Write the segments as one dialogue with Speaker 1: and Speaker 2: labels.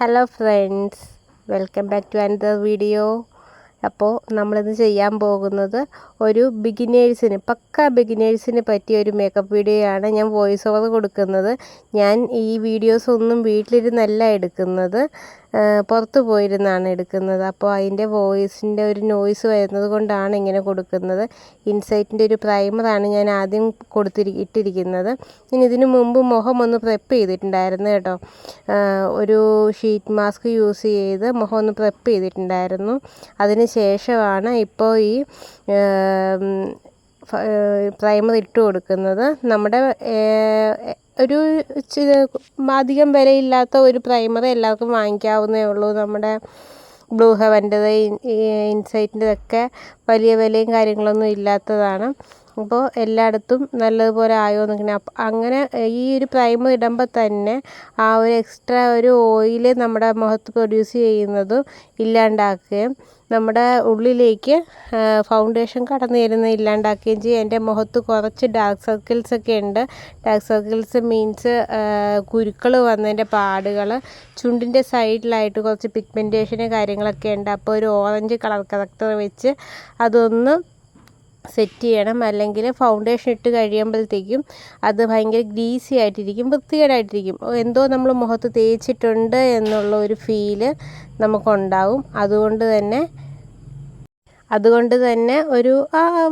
Speaker 1: Hello friends, welcome back to another video. അപ്പോൾ നമ്മളിന്ന് ചെയ്യാൻ പോകുന്നത് ഒരു പക്ക ബിഗിനേഴ്സിന് പറ്റിയ ഒരു മേക്കപ്പ് വീഡിയോ ആണ്. ഞാൻ വോയിസ് ഓവർ കൊടുക്കുന്നത്. ഞാൻ ഈ വീഡിയോസ് ഒന്നും വീട്ടിലിരുന്നല്ല എടുക്കുന്നത്, പുറത്ത് പോയിരുന്നാണ് എടുക്കുന്നത്. അപ്പോൾ അതിൻ്റെ വോയിസിൻ്റെ ഒരു നോയ്സ് വരുന്നത് കൊണ്ടാണ് ഇങ്ങനെ കൊടുക്കുന്നത്. ഇൻസൈറ്റിൻ്റെ ഒരു പ്രൈമറാണ് ഞാൻ ആദ്യം ഇട്ടിരിക്കുന്നത്. ഇനി ഇതിനു മുമ്പ് മുഖം ഒന്ന് പ്രെപ്പ് ചെയ്തിട്ടുണ്ടായിരുന്നു കേട്ടോ. ഒരു ഷീറ്റ് മാസ്ക് യൂസ് ചെയ്ത് മുഖം ഒന്ന് പ്രെപ്പ് ചെയ്തിട്ടുണ്ടായിരുന്നു. അതിന് ശേഷമാണ് ഇപ്പോൾ ഈ പ്രൈമർ ഇട്ട് കൊടുക്കുന്നത്. നമ്മുടെ ഒരു അധികം വിലയില്ലാത്ത ഒരു പ്രൈമർ എല്ലാവർക്കും വാങ്ങിക്കാവുന്നേ ഉള്ളൂ. നമ്മുടെ ബ്ലൂ ഹെവൻ്റെത്, ഇൻസൈറ്റിൻ്റെതൊക്കെ വലിയ വിലയും കാര്യങ്ങളൊന്നും ഇല്ലാത്തതാണ്. അപ്പോൾ എല്ലായിടത്തും നല്ലതുപോലെ ആയോ നോക്കണം. അങ്ങനെ ഈ ഒരു പ്രൈമർ ഇടുമ്പോൾ തന്നെ ആ ഒരു എക്സ്ട്രാ ഒരു ഓയിൽ നമ്മുടെ മുഖത്ത് പ്രൊഡ്യൂസ് ചെയ്യുന്നതും ഇല്ലാണ്ടാക്കുകയും നമ്മുടെ ഉള്ളിലേക്ക് ഫൗണ്ടേഷൻ കടന്നു വരുന്നത് ഇല്ലാണ്ടാക്കുകയും ചെയ്യും. എൻ്റെ മുഖത്ത് കുറച്ച് ഡാർക്ക് സർക്കിൾസൊക്കെ ഉണ്ട്. ഡാർക്ക് സർക്കിൾസ് മീൻസ് കുരുക്കൾ വന്നതിൻ്റെ പാടുകൾ, ചുണ്ടിൻ്റെ സൈഡിലായിട്ട് കുറച്ച് പിഗ്മെൻറ്റേഷന് കാര്യങ്ങളൊക്കെ ഉണ്ട്. അപ്പോൾ ഒരു ഓറഞ്ച് കളർ കറക്റ്റർ വെച്ച് അതൊന്ന് സെറ്റ് ചെയ്യണം. അല്ലെങ്കിൽ ഫൗണ്ടേഷൻ ഇട്ട് കഴിയുമ്പോഴത്തേക്കും അത് ഭയങ്കര ഗ്രീസി ആയിട്ടിരിക്കും, വൃത്തികേടായിട്ടിരിക്കും. എന്തോ നമ്മൾ മുഖത്ത് തേച്ചിട്ടുണ്ട് എന്നുള്ള ഒരു ഫീല് നമുക്കുണ്ടാവും. അതുകൊണ്ട് തന്നെ ഒരു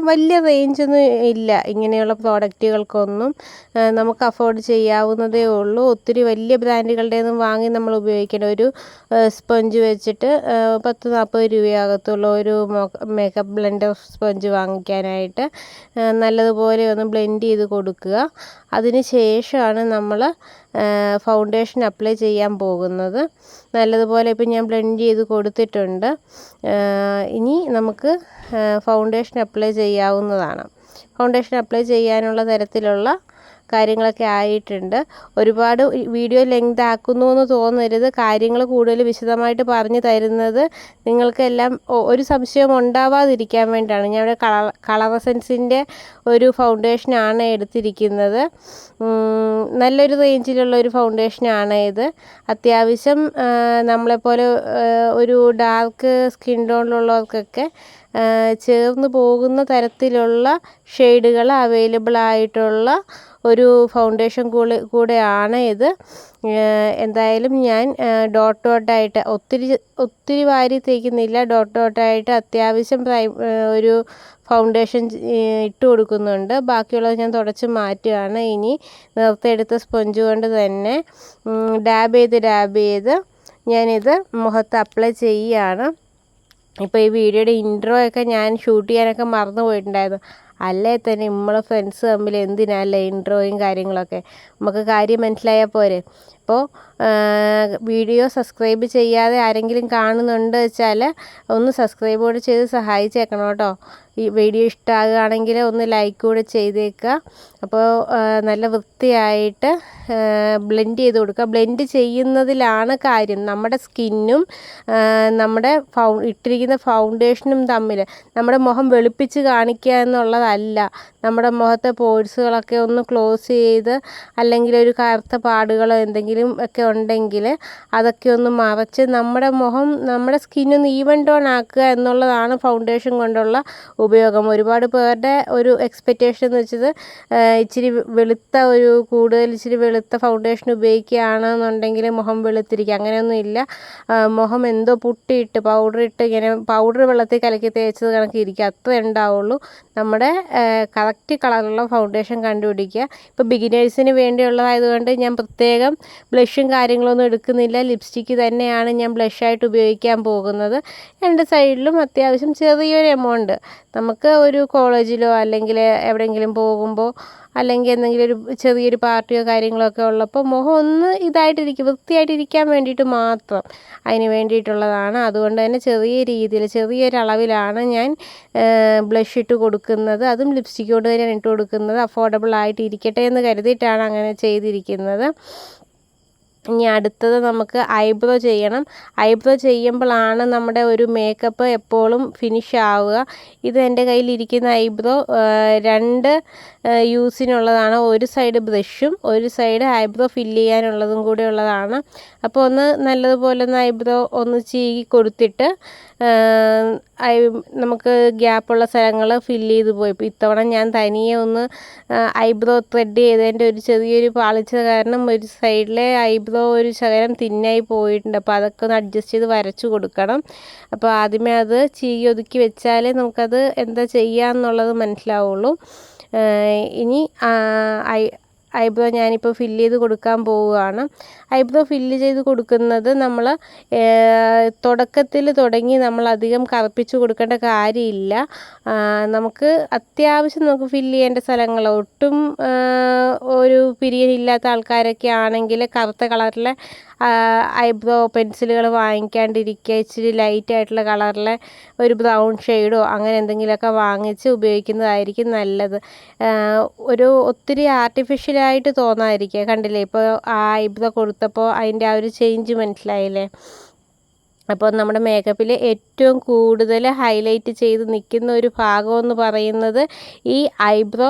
Speaker 1: വലിയ റേഞ്ചൊന്നും ഇല്ല ഇങ്ങനെയുള്ള പ്രോഡക്റ്റുകൾക്കൊന്നും. നമുക്ക് അഫോർഡ് ചെയ്യാവുന്നതേ ഉള്ളൂ. ഒത്തിരി വലിയ ബ്രാൻഡുകളുടെയൊന്നും വാങ്ങി നമ്മൾ ഉപയോഗിക്കേണ്ട. ഒരു സ്പഞ്ച് വെച്ചിട്ട് 10-40 രൂപയാകത്തുള്ള ഒരു മേക്കപ്പ് ബ്ലെൻഡർ സ്പഞ്ച് വാങ്ങിക്കാനായിട്ട് നല്ലതുപോലെ ഒന്ന് ബ്ലെൻഡ് ചെയ്ത് കൊടുക്കുക. അതിന് ശേഷമാണ് നമ്മൾ ഫൗണ്ടേഷൻ അപ്ലൈ ചെയ്യാൻ പോകുന്നത്. നല്ലതുപോലെ ഇപ്പം ഞാൻ ബ്ലെൻഡ് ചെയ്ത് കൊടുത്തിട്ടുണ്ട്. ഇനി നമുക്ക് ഫൗണ്ടേഷൻ അപ്ലൈ ചെയ്യാവുന്നതാണ്. ഫൗണ്ടേഷൻ അപ്ലൈ ചെയ്യാനുള്ള തരത്തിലുള്ള കാര്യങ്ങളൊക്കെ ആയിട്ടുണ്ട്. ഒരുപാട് വീഡിയോ ലെങ്ത് ആക്കുന്നു എന്ന് തോന്നരുത്. കാര്യങ്ങൾ കൂടുതൽ വിശദമായിട്ട് പറഞ്ഞു തരുന്നത് നിങ്ങൾക്കെല്ലാം ഒരു സംശയം ഉണ്ടാവാതിരിക്കാൻ വേണ്ടിയാണ്. ഞാൻ ഇവിടെ കളർ എസൻസിൻ്റെ ഒരു ഫൗണ്ടേഷനാണ് എടുത്തിരിക്കുന്നത്. നല്ലൊരു റേഞ്ചിലുള്ള ഒരു ഫൗണ്ടേഷനാണ് ഇത്. അത്യാവശ്യം നമ്മളെപ്പോലെ ഒരു ഡാർക്ക് സ്കിൻ ടോണിലുള്ളവർക്കൊക്കെ ചേർന്ന് പോകുന്ന തരത്തിലുള്ള ഷെയ്ഡുകൾ അവൈലബിൾ ആയിട്ടുള്ള ഒരു ഫൗണ്ടേഷൻ കൂടെയാണ് ഇത്. എന്തായാലും ഞാൻ ഡോട്ടായിട്ട് ഒത്തിരി വാരി തേക്കുന്നില്ല. ഡോട്ടായിട്ട് അത്യാവശ്യം ഒരു ഫൗണ്ടേഷൻ ഇട്ട് കൊടുക്കുന്നുണ്ട്. ബാക്കിയുള്ളത് ഞാൻ തുടച്ച് മാറ്റുകയാണ്. ഇനി നേരത്തെ എടുത്ത സ്പോഞ്ച് കൊണ്ട് തന്നെ ഡാബ് ചെയ്ത് ഞാനിത് മുഖത്ത് അപ്ലൈ ചെയ്യുകയാണ്. ഇപ്പോൾ ഈ വീഡിയോയുടെ ഇൻട്രോ ഒക്കെ ഞാൻ ഷൂട്ട് ചെയ്യാനൊക്കെ മറന്നു പോയിട്ടുണ്ടായിരുന്നു. അല്ലേ തന്നെ നമ്മളെ ഫ്രണ്ട്സ് തമ്മിൽ എന്തിനല്ലേ ഇൻട്രോയും കാര്യങ്ങളൊക്കെ, നമുക്ക് കാര്യം മനസ്സിലായാൽ പോരെ. അപ്പോൾ വീഡിയോ സബ്സ്ക്രൈബ് ചെയ്യാതെ ആരെങ്കിലും കാണുന്നുണ്ട് വെച്ചാൽ ഒന്ന് സബ്സ്ക്രൈബ് കൂടെ ചെയ്ത് സഹായിച്ചേക്കണം കേട്ടോ. ഈ വീഡിയോ ഇഷ്ടമാകുകയാണെങ്കിൽ ഒന്ന് ലൈക്ക് കൂടെ ചെയ്തേക്കുക. അപ്പോൾ നല്ല വൃത്തിയായിട്ട് ബ്ലെൻഡ് ചെയ്ത് കൊടുക്കുക. ബ്ലെൻഡ് ചെയ്യുന്നതിലാണ് കാര്യം. നമ്മുടെ സ്കിന്നും നമ്മുടെ ഇട്ടിരിക്കുന്ന ഫൗണ്ടേഷനും തമ്മിൽ നമ്മുടെ മുഖം വെളുപ്പിച്ച് കാണിക്കുക എന്നുള്ളതല്ല. നമ്മുടെ മുഖത്തെ പോഴ്സുകളൊക്കെ ഒന്ന് ക്ലോസ് ചെയ്ത്, അല്ലെങ്കിൽ ഒരു കറുത്ത പാടുകളോ എന്തെങ്കിലും ഒക്കെ ഉണ്ടെങ്കിൽ അതൊക്കെ ഒന്ന് മറച്ച് നമ്മുടെ സ്കിന്നൊന്ന് ഈവൻ ടോൺ ആക്കുക എന്നുള്ളതാണ് ഫൗണ്ടേഷൻ കൊണ്ടുള്ള ഉപയോഗം. ഒരുപാട് പേരുടെ ഒരു എക്സ്പെക്റ്റേഷൻ എന്ന് വെച്ചത് ഇച്ചിരി വെളുത്ത ഫൗണ്ടേഷൻ ഉപയോഗിക്കുകയാണെന്നുണ്ടെങ്കിൽ മുഖം വെളുത്തിരിക്കുക. അങ്ങനെയൊന്നും ഇല്ല. മുഖം എന്തോ പുട്ടിയിട്ട് ഇങ്ങനെ പൗഡർ വെള്ളത്തിൽ കലക്കി തേച്ചത് കണക്ക് ഇരിക്കുക, അത്രേ ഉണ്ടാവുള്ളൂ. നമ്മുടെ കറക്റ്റ് കളറുള്ള ഫൗണ്ടേഷൻ കണ്ടുപിടിക്കുക. ഇപ്പോൾ ബിഗിനേഴ്സിന് വേണ്ടിയുള്ളതായതുകൊണ്ട് ഞാൻ പ്രത്യേകം ബ്ലഷും കാര്യങ്ങളൊന്നും എടുക്കുന്നില്ല. ലിപ്സ്റ്റിക്ക് തന്നെയാണ് ഞാൻ ബ്ലഷായിട്ട് ഉപയോഗിക്കാൻ പോകുന്നത്. രണ്ട് സൈഡിലും അത്യാവശ്യം ചെറിയൊരു എമൗണ്ട്, നമുക്ക് ഒരു കോളേജിലോ അല്ലെങ്കിൽ എവിടെയെങ്കിലും പോകുമ്പോൾ, അല്ലെങ്കിൽ എന്തെങ്കിലും ഒരു ചെറിയൊരു പാർട്ടിയോ കാര്യങ്ങളോ ഒക്കെ ഉള്ളപ്പോൾ മുഖം ഒന്ന് വൃത്തിയായിട്ടിരിക്കാൻ വേണ്ടിയിട്ട് മാത്രം, അതിന് വേണ്ടിയിട്ടുള്ളതാണ്. അതുകൊണ്ട് തന്നെ ചെറിയൊരളവിലാണ് ഞാൻ ബ്ലഷ് ഇട്ട് കൊടുക്കുന്നത്. അതും ലിപ്സ്റ്റിക് കൊണ്ട് തന്നെയാണ് ഇട്ട് കൊടുക്കുന്നത്. അഫോർഡബിൾ ആയിട്ട് ഇരിക്കട്ടെ എന്ന് കരുതിയിട്ടാണ് അങ്ങനെ ചെയ്തിരിക്കുന്നത്. ഇനി അടുത്തത് നമുക്ക് ഐബ്രോ ചെയ്യണം. ഐബ്രോ ചെയ്യുമ്പോഴാണ് നമ്മുടെ ഒരു മേക്കപ്പ് എപ്പോഴും ഫിനിഷ് ആവുക. ഇത് എൻ്റെ കയ്യിലിരിക്കുന്ന ഐബ്രോ 2 യൂസിനുള്ളതാണ്. ഒരു സൈഡ് ബ്രഷും ഒരു സൈഡ് ഐബ്രോ ഫില്ല് ചെയ്യാനുള്ളതും കൂടെ ഉള്ളതാണ്. അപ്പോൾ ഒന്ന് നല്ലതുപോലെ ഒന്ന് ഐബ്രോ ഒന്ന് ചീകി കൊടുത്തിട്ട് നമുക്ക് ഗ്യാപ്പുള്ള സ്ഥലങ്ങൾ ഫില്ല് ചെയ്ത് പോയി. ഇപ്പോൾ ഇത്തവണ ഞാൻ തനിയെ ഒന്ന് ഐബ്രോ ത്രെഡ് ചെയ്തതിൻ്റെ ഒരു ചെറിയൊരു പാളിച്ച കാരണം ഒരു സൈഡിലെ ഐബ്രോ ഒരു ശകലം തിന്നായി പോയിട്ടുണ്ട്. അപ്പോൾ അതൊക്കെ ഒന്ന് അഡ്ജസ്റ്റ് ചെയ്ത് വരച്ചു കൊടുക്കണം. അപ്പോൾ ആദ്യമേ അത് ചീകി ഒതുക്കി വെച്ചാലേ നമുക്കത് എന്താ ചെയ്യാന്നുള്ളത് മനസ്സിലാവുള്ളൂ. ഇനി ഐബ്രോ ഞാനിപ്പോൾ ഫില്ല് ചെയ്ത് കൊടുക്കാൻ പോവുകയാണ്. ഐബ്രോ ഫില്ല് ചെയ്ത് കൊടുക്കുന്നത് നമ്മൾ തുടക്കത്തിൽ തുടങ്ങി നമ്മൾ അധികം കറുപ്പിച്ച് കൊടുക്കേണ്ട കാര്യമില്ല. നമുക്ക് അത്യാവശ്യം നമുക്ക് ഫില്ല് ചെയ്യേണ്ട സ്ഥലങ്ങൾ ഒട്ടും ഒരു പിരിയലില്ലാത്ത ആൾക്കാരൊക്കെ ആണെങ്കിൽ കറുത്ത കളറിലെ ഐബ്രോ പെൻസിലുകൾ വാങ്ങിക്കാണ്ടിരിക്കുക. ഇച്ചിരി ലൈറ്റായിട്ടുള്ള കളറിലെ ഒരു ബ്രൗൺ ഷെയ്ഡോ അങ്ങനെ എന്തെങ്കിലുമൊക്കെ വാങ്ങിച്ച് ഉപയോഗിക്കുന്നതായിരിക്കും നല്ലത്. ഒരു ഒത്തിരി ആർട്ടിഫിഷ്യലായിട്ട് തോന്നാതിരിക്കുക. കണ്ടില്ലേ, ഇപ്പോൾ ആ ഐബ്രോ കൊടുത്തപ്പോൾ അതിൻ്റെ ആ ഒരു ചേഞ്ച് മനസ്സിലായില്ലേ. അപ്പോൾ നമ്മുടെ മേക്കപ്പിൽ ഏറ്റവും കൂടുതൽ ഹൈലൈറ്റ് ചെയ്ത് നിൽക്കുന്ന ഒരു ഭാഗമെന്ന് പറയുന്നത് ഈ ഐബ്രോ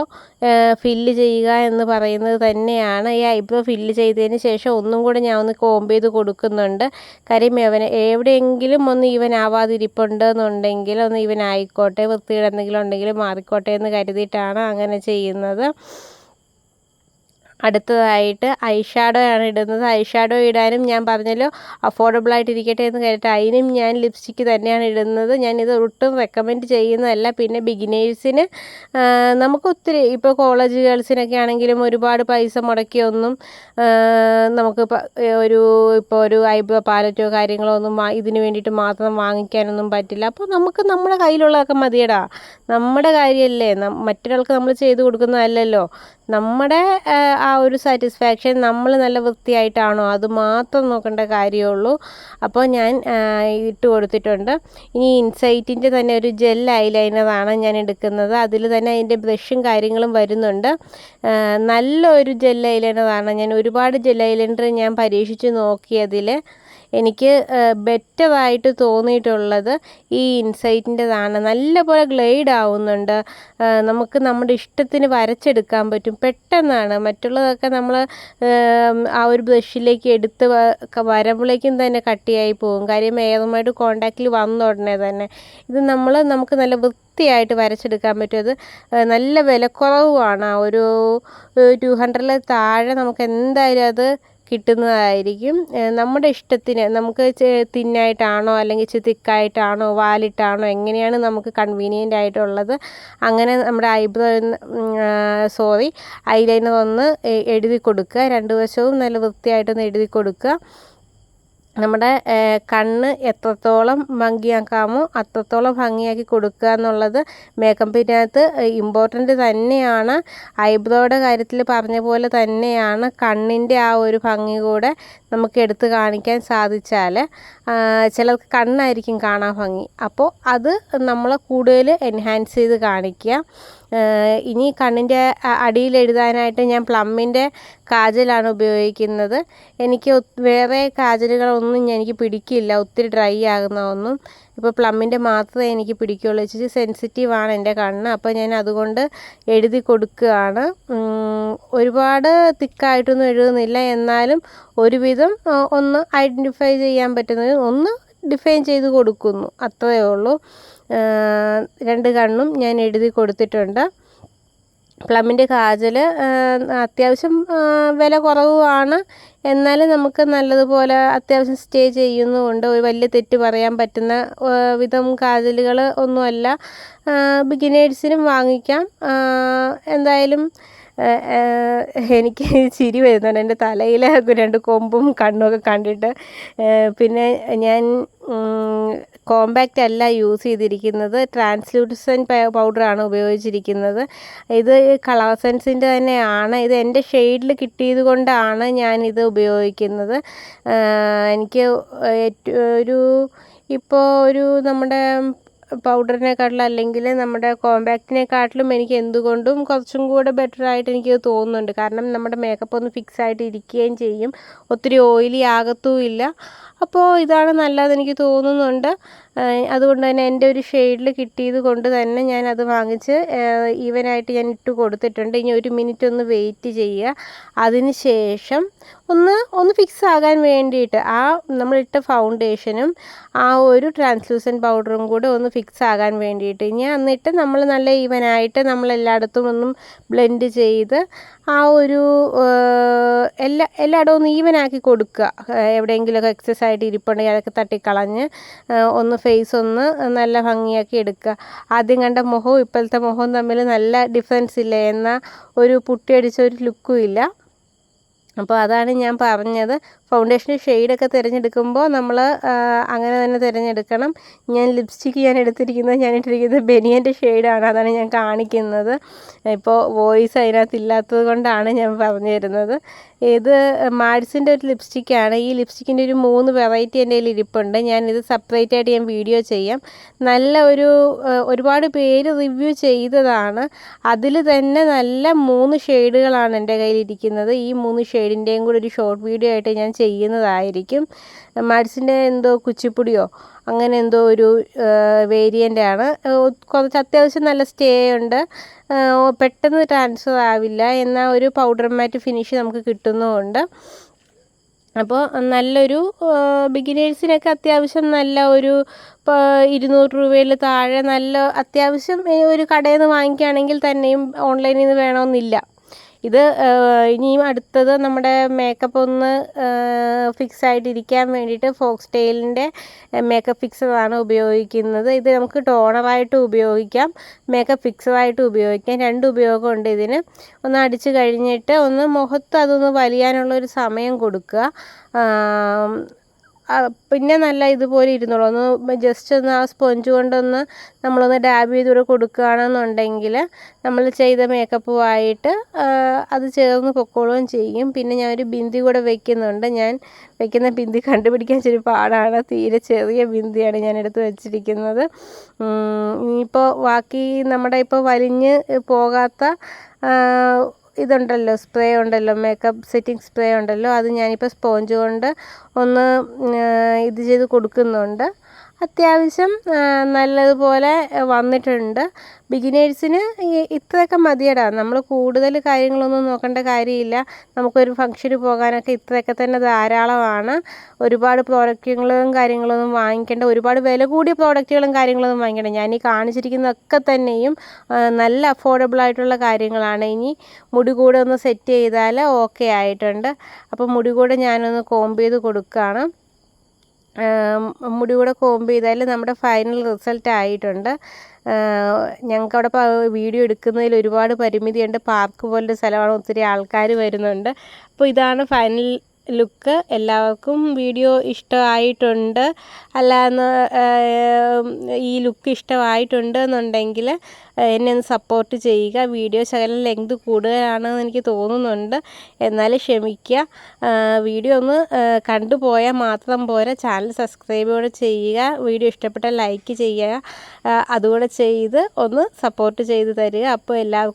Speaker 1: ഫില്ല് ചെയ്യുക എന്ന് പറയുന്നത് തന്നെയാണ്. ഈ ഐബ്രോ ഫില്ല് ചെയ്തതിന് ശേഷം ഒന്നും കൂടെ ഞാൻ ഒന്ന് കോംബ് ചെയ്ത് കൊടുക്കുന്നുണ്ട്. കാര്യം എവിടെയെങ്കിലും ഒന്ന് ഈവൻ ആവാതിരിപ്പുണ്ട് എന്നുണ്ടെങ്കിൽ ഒന്ന് ഈവൻ ആയിക്കോട്ടെ, വൃത്തിയുടെ എന്തെങ്കിലും ഉണ്ടെങ്കിൽ മാറിക്കോട്ടെ എന്ന് കരുതിയിട്ടാണ് അങ്ങനെ ചെയ്യുന്നത്. അടുത്തതായിട്ട് ഐ ഷാഡോ ആണ് ഇടുന്നത്. ഐ ഷാഡോ ഇടാനും ഞാൻ പറഞ്ഞല്ലോ അഫോർഡബിളായിട്ടിരിക്കട്ടെ എന്ന് കരുതിയിട്ട് അതിനും ഞാൻ ലിപ്സ്റ്റിക്ക് തന്നെയാണ് ഇടുന്നത്. ഞാനിത് ഒട്ടും റെക്കമെൻഡ് ചെയ്യുന്നതല്ല. പിന്നെ ബിഗിനേഴ്സിന് നമുക്ക് ഒത്തിരി ഇപ്പോൾ കോളേജ് ഗേൾസിനൊക്കെ ആണെങ്കിലും ഒരുപാട് പൈസ മുടക്കിയൊന്നും നമുക്ക് ഇപ്പോൾ ഒരു ഐബ്രോ പാലറ്റോ കാര്യങ്ങളോ ഒന്നും ഇതിന് വേണ്ടിയിട്ട് മാത്രം വാങ്ങിക്കാനൊന്നും പറ്റില്ല. അപ്പോൾ നമുക്ക് നമ്മുടെ കയ്യിലുള്ളതൊക്കെ മതിയടാ. നമ്മുടെ കാര്യമല്ലേ, മറ്റൊരാൾക്ക് നമ്മൾ ചെയ്ത് കൊടുക്കുന്നതല്ലല്ലോ. നമ്മുടെ ആ ഒരു സാറ്റിസ്ഫാക്ഷൻ നമ്മൾ നല്ല വൃത്തിയായിട്ടാണോ അത് മാത്രം നോക്കേണ്ട കാര്യമുള്ളൂ. അപ്പോൾ ഞാൻ ഇട്ട് കൊടുത്തിട്ടുണ്ട്. ഇനി ഇൻസൈറ്റിൻ്റെ തന്നെ ഒരു ജെൽ ഐലൈനറാണ് ഞാൻ എടുക്കുന്നത്. അതിൽ തന്നെ അതിൻ്റെ ബ്രഷും കാര്യങ്ങളും വരുന്നുണ്ട്. നല്ലൊരു ജെൽ ഐലൈനറാണ്. ഞാൻ ഒരുപാട് ജെൽ ഐലൈനർ ഞാൻ പരീക്ഷിച്ച് നോക്കിയതിൽ എനിക്ക് ബെറ്ററായിട്ട് തോന്നിയിട്ടുള്ളത് ഈ ഇൻസൈറ്റിൻ്റെതാണ്. നല്ലപോലെ ഗ്ലൈഡ് ആവുന്നുണ്ട്. നമുക്ക് നമ്മുടെ ഇഷ്ടത്തിന് വരച്ചെടുക്കാൻ പറ്റും. പെട്ടെന്നാണ്. മറ്റുള്ളതൊക്കെ നമ്മൾ ആ ഒരു ബ്രഷിലേക്ക് എടുത്ത് വരുമ്പോഴേക്കും തന്നെ കട്ടിയായി പോകും. കാര്യം ഏതുമായിട്ട് കോണ്ടാക്റ്റിൽ വന്ന ഉടനെ തന്നെ. ഇത് നമുക്ക് നല്ല വൃത്തിയായിട്ട് വരച്ചെടുക്കാൻ പറ്റും. അത് നല്ല വിലക്കുറവുമാണ്. ഒരു 200 താഴെ നമുക്ക് എന്തായാലും അത് കിട്ടുന്നതായിരിക്കും. നമ്മുടെ ഇഷ്ടത്തിന് നമുക്ക് തിന്നായിട്ടാണോ അല്ലെങ്കിൽ ഇച്ചിരി തിക്കായിട്ടാണോ വാലിട്ടാണോ എങ്ങനെയാണ് നമുക്ക് കൺവീനിയൻ്റ് ആയിട്ടുള്ളത് അങ്ങനെ നമ്മുടെ ഐലൈനർ ഒന്ന് എഴുതി കൊടുക്കുക. 2 വശവും നല്ല വൃത്തിയായിട്ടൊന്ന് എഴുതി കൊടുക്കുക. നമ്മുടെ കണ്ണ് എത്രത്തോളം ഭംഗിയാക്കാമോ അത്രത്തോളം ഭംഗിയാക്കി കൊടുക്കുക എന്നുള്ളത് മേക്കപ്പിനകത്ത് ഇമ്പോർട്ടൻ്റ് തന്നെയാണ്. ഐബ്രോയുടെ കാര്യത്തിൽ പറഞ്ഞ പോലെ തന്നെയാണ് കണ്ണിൻ്റെ ആ ഒരു ഭംഗി കൂടെ നമുക്ക് എടുത്ത് കാണിക്കാൻ സാധിച്ചാൽ ചിലർക്ക് കണ്ണായിരിക്കും കാണാൻ ഭംഗി. അപ്പോൾ അത് നമ്മൾ കൂടുതൽ എൻഹാൻസ് ചെയ്ത് കാണിക്കുക. ഇനി കണ്ണിൻ്റെ അടിയിൽ എഴുതാനായിട്ട് ഞാൻ പ്ലമ്മിൻ്റെ കാജലാണ് ഉപയോഗിക്കുന്നത്. എനിക്ക് വേറെ കാജലുകളൊന്നും എനിക്ക് പിടിക്കില്ല, ഒത്തിരി ഡ്രൈ ആകുന്നതൊന്നും. ഇപ്പോൾ പ്ലമ്മിൻ്റെ മാത്രമേ എനിക്ക് പിടിക്കുകയുള്ളൂ. ഇച്ചിരി സെൻസിറ്റീവാണ് എൻ്റെ കണ്ണ്. അപ്പോൾ ഞാൻ അതുകൊണ്ട് എഴുതി കൊടുക്കുകയാണ്. ഒരുപാട് തിക്കായിട്ടൊന്നും എഴുതുന്നില്ല, എന്നാലും ഒരുവിധം ഒന്ന് ഐഡൻറ്റിഫൈ ചെയ്യാൻ പറ്റുന്നത് ഒന്ന് ഡിഫൈൻ ചെയ്ത് കൊടുക്കുന്നു, അത്രയേ ഉള്ളൂ. 2 കണ്ണും ഞാൻ എഴുതി കൊടുത്തിട്ടുണ്ട്. പ്ലമ്മിൻ്റെ കാജൽ അത്യാവശ്യം വില കുറവുമാണ്, എന്നാലും നമുക്ക് നല്ലതുപോലെ അത്യാവശ്യം സ്റ്റേ ചെയ്യുന്നുമുണ്ട്. ഒരു വലിയ തെറ്റ് പറയാൻ പറ്റുന്ന വിധം കാജലുകൾ ഒന്നുമല്ല. ബിഗിനേഴ്സിനും വാങ്ങിക്കാം. എന്തായാലും എനിക്ക് ചിരി വരുന്നുണ്ട് എൻ്റെ തലയിലെ 2 കൊമ്പും കണ്ണുമൊക്കെ കണ്ടിട്ട്. പിന്നെ ഞാൻ കോമ്പാക്റ്റ് അല്ല യൂസ് ചെയ്തിരിക്കുന്നത്, ട്രാൻസ്ലൂസൻറ്റ് പൗഡറാണ് ഉപയോഗിച്ചിരിക്കുന്നത്. ഇത് കളർ സെൻസിൻ്റെ തന്നെയാണ്. ഇത് എൻ്റെ ഷെയ്ഡിൽ കിട്ടിയത് കൊണ്ടാണ് ഞാനിത് ഉപയോഗിക്കുന്നത്. എനിക്ക് ഇപ്പോൾ നമ്മുടെ പൗഡറിനെക്കാട്ടിലും അല്ലെങ്കിൽ നമ്മുടെ കോമ്പാക്റ്റിനെക്കാട്ടിലും എനിക്ക് എന്തുകൊണ്ടും കുറച്ചും കൂടെ ബെറ്ററായിട്ട് എനിക്ക് തോന്നുന്നുണ്ട്. കാരണം നമ്മുടെ മേക്കപ്പ് ഒന്ന് ഫിക്സ് ആയിട്ട് ഇരിക്കുകയും ചെയ്യും, ഒത്തിരി ഓയിലി ആകത്തുമില്ല. അപ്പോൾ ഇതാണ് നല്ലതെനിക്ക് തോന്നുന്നുണ്ട്. അതുകൊണ്ട് തന്നെ എൻ്റെ ഒരു ഷെയ്ഡിൽ കിട്ടിയത് കൊണ്ട് തന്നെ ഞാനത് വാങ്ങിച്ച് ഈവനായിട്ട് ഞാൻ ഇട്ട് കൊടുത്തിട്ടുണ്ട്. ഇനി 1 മിനിറ്റ് ഒന്ന് വെയിറ്റ് ചെയ്യുക. അതിന് ശേഷം ഒന്ന് ഫിക്സ് ആകാൻ വേണ്ടിയിട്ട് ആ നമ്മളിട്ട ഫൗണ്ടേഷനും ആ ഒരു ട്രാൻസ്ലൂസൻറ്റ് പൗഡറും കൂടെ ഒന്ന് ഫിക്സ് ആകാൻ വേണ്ടിയിട്ട് എന്നിട്ട് നമ്മൾ നല്ല ഈവനായിട്ട് നമ്മളെല്ലായിടത്തും ഒന്നും ബ്ലെൻഡ് ചെയ്ത് ആ ഒരു എല്ലായിടവും ഒന്ന് ഈവനാക്കി കൊടുക്കുക. എവിടെയെങ്കിലുമൊക്കെ എക്സസ് ആയിട്ട് ഇരിപ്പുണ്ടെങ്കിൽ അതൊക്കെ തട്ടിക്കളഞ്ഞ് ഒന്ന് ഫേസ് ഒന്ന് നല്ല ഭംഗിയാക്കി എടുക്കുക. ആദ്യം കണ്ട മുഖവും ഇപ്പോഴത്തെ മുഖവും തമ്മിൽ നല്ല ഡിഫറൻസ് ഇല്ല, എന്നാൽ ഒരു പുട്ടിയടിച്ച ഒരു ലുക്കും ഇല്ല. അപ്പോൾ അതാണ് ഞാൻ പറഞ്ഞത്. ഫൗണ്ടേഷൻ്റെ ഷെയ്ഡൊക്കെ തിരഞ്ഞെടുക്കുമ്പോൾ നമ്മൾ അങ്ങനെ തന്നെ തിരഞ്ഞെടുക്കണം. ഞാൻ ലിപ്സ്റ്റിക്ക് ഞാനിട്ടിരിക്കുന്നത് ബനിയൻ്റെ ഷെയ്ഡാണ്, അതാണ് ഞാൻ കാണിക്കുന്നത്. ഇപ്പോൾ വോയിസ് അതിനകത്ത് ഇല്ലാത്തത് കൊണ്ടാണ് ഞാൻ പറഞ്ഞു തരുന്നത്. ഇത് മാഡ്സിൻ്റെ ഒരു ലിപ്സ്റ്റിക്കാണ്. ഈ ലിപ്സ്റ്റിക്കിൻ്റെ ഒരു 3 വെറൈറ്റി എൻ്റെ കയ്യിൽ ഇരിപ്പുണ്ട്. ഞാനിത് സെപ്പറേറ്റ് ആയിട്ട് ഞാൻ വീഡിയോ ചെയ്യാം. നല്ല ഒരുപാട് പേര് റിവ്യൂ ചെയ്തതാണ്. അതിൽ തന്നെ നല്ല 3 ഷെയ്ഡുകളാണ് എൻ്റെ കയ്യിലിരിക്കുന്നത്. ഈ 3 ഷെയ്ഡിൻ്റെയും കൂടി ഒരു ഷോർട്ട് വീഡിയോ ആയിട്ട് ഞാൻ ചെയ്യുന്നതായിരിക്കും. മാഡ്സിൻ്റെ എന്തോ കുച്ചിപ്പുടിയോ അങ്ങനെ എന്തോ ഒരു വേരിയൻ്റാണ്. കുറച്ച് അത്യാവശ്യം നല്ല സ്റ്റേ ഉണ്ട്, പെട്ടെന്ന് ട്രാൻസ്ഫർ ആവില്ല, എന്നാൽ ഒരു പൗഡർ മാറ്റ് ഫിനിഷ് നമുക്ക് കിട്ടുന്നുമുണ്ട്. അപ്പോൾ നല്ലൊരു ബിഗിനേഴ്സിനൊക്കെ അത്യാവശ്യം നല്ല ഒരു 200 രൂപയിൽ താഴെ നല്ല അത്യാവശ്യം ഒരു കടയിൽ നിന്ന് വാങ്ങിക്കുകയാണെങ്കിൽ തന്നെയും ഓൺലൈനിൽ നിന്ന് വേണമെന്നില്ല. ഇത് ഇനിയും അടുത്തത് നമ്മുടെ മേക്കപ്പ് ഒന്ന് ഫിക്സ് ആയിട്ടിരിക്കാൻ വേണ്ടിയിട്ട് ഫോക്സ്ടെയിലിൻ്റെ മേക്കപ്പ് ഫിക്സറാണ് ഉപയോഗിക്കുന്നത്. ഇത് നമുക്ക് ടോണറായിട്ട് ഉപയോഗിക്കാം, മേക്കപ്പ് ഫിക്സറായിട്ട് ഉപയോഗിക്കാം. 2 ഉപയോഗമുണ്ട് ഇതിന്. ഒന്ന് അടിച്ച് കഴിഞ്ഞിട്ട് ഒന്ന് മുഖത്ത് അതൊന്ന് വലിയാനുള്ളൊരു സമയം കൊടുക്കുക. പിന്നെ നല്ല ഇതുപോലെ ഇരുന്നോളൂ. ഒന്ന് ജസ്റ്റ് ഒന്ന് ആ സ്പോഞ്ച് കൊണ്ടൊന്ന് നമ്മളൊന്ന് ഡാബ് ചെയ്തുകൂടെ കൊടുക്കുകയാണെന്നുണ്ടെങ്കിൽ നമ്മൾ ചെയ്ത മേക്കപ്പുമായിട്ട് അത് ചേർന്ന് പൊക്കോളുകയും ചെയ്യും. പിന്നെ ഞാനൊരു ബിന്ദി കൂടെ വയ്ക്കുന്നുണ്ട്. ഞാൻ വയ്ക്കുന്ന ബിന്ദി കണ്ടുപിടിക്കാൻ ഇച്ചിരി പാടാണ്, തീരെ ചെറിയ ബിന്ദിയാണ് ഞാൻ എടുത്ത് വെച്ചിരിക്കുന്നത്. ഇനിയിപ്പോൾ ബാക്കി നമ്മുടെ ഇപ്പോൾ വലിഞ്ഞ് പോകാത്ത ഇതുണ്ടല്ലോ, സ്പ്രേ ഉണ്ടല്ലോ, മേക്കപ്പ് സെറ്റിംഗ് സ്പ്രേ ഉണ്ടല്ലോ, അത് ഞാനിപ്പോൾ സ്പോഞ്ച് കൊണ്ട് ഒന്ന് ഇത് ചെയ്ത് കൊടുക്കുന്നുണ്ട്. അത്യാവശ്യം നല്ലതുപോലെ വന്നിട്ടുണ്ട്. ബിഗിനേഴ്സിന് ഇത്രയൊക്കെ മതിയടാ, നമ്മൾ കൂടുതൽ കാര്യങ്ങളൊന്നും നോക്കേണ്ട കാര്യമില്ല. നമുക്കൊരു ഫംഗ്ഷന് പോകാനൊക്കെ ഇത്രയൊക്കെ തന്നെ ധാരാളമാണ്. ഒരുപാട് പ്രോഡക്റ്റുകളും കാര്യങ്ങളൊന്നും വാങ്ങിക്കേണ്ട, ഒരുപാട് വില കൂടിയ പ്രോഡക്റ്റുകളും കാര്യങ്ങളൊന്നും വാങ്ങിക്കേണ്ട. ഞാൻ ഈ കാണിച്ചിരിക്കുന്നതൊക്കെ തന്നെയും നല്ല അഫോർഡബിൾ ആയിട്ടുള്ള കാര്യങ്ങളാണ്. ഇനി മുടി കൂടെ ഒന്ന് സെറ്റ് ചെയ്താൽ ഓക്കെ ആയിട്ടുണ്ട്. അപ്പോൾ മുടി കൂടെ ഞാനൊന്ന് കോംബ് ചെയ്ത് കൊടുക്കുകയാണ്. മുടി കൂടെ കോംബ് ചെയ്താൽ നമ്മുടെ ഫൈനൽ റിസൾട്ട് ആയിട്ടുണ്ട്. ഞങ്ങൾക്കവിടെ വീഡിയോ എടുക്കുന്നതിൽ ഒരുപാട് പരിമിതിയുണ്ട്. പാർക്ക് പോലൊരു സ്ഥലമാണ്, ഒത്തിരി ആൾക്കാർ വരുന്നുണ്ട്. അപ്പോൾ ഇതാണ് ഫൈനൽ ലുക്ക്. എല്ലാവർക്കും വീഡിയോ ഇഷ്ടമായിട്ടുണ്ട് അല്ലാന്ന് ഈ ലുക്ക് ഇഷ്ടമായിട്ടുണ്ട് എന്നുണ്ടെങ്കിൽ എന്നെ ഒന്ന് സപ്പോർട്ട് ചെയ്യുക. വീഡിയോ ശകലം ലെങ്ത് കൂടുതലാണെന്ന് എനിക്ക് തോന്നുന്നുണ്ട്, എന്നാലും ക്ഷമിക്കുക. വീഡിയോ ഒന്ന് കണ്ടുപോയാൽ മാത്രം പോരാ, ചാനൽ സബ്സ്ക്രൈബ് കൂടെ ചെയ്യുക. വീഡിയോ ഇഷ്ടപ്പെട്ടാൽ ലൈക്ക് ചെയ്യുക, അതുകൂടെ ചെയ്ത് ഒന്ന് സപ്പോർട്ട് ചെയ്ത് തരിക. അപ്പോൾ എല്ലാവർക്കും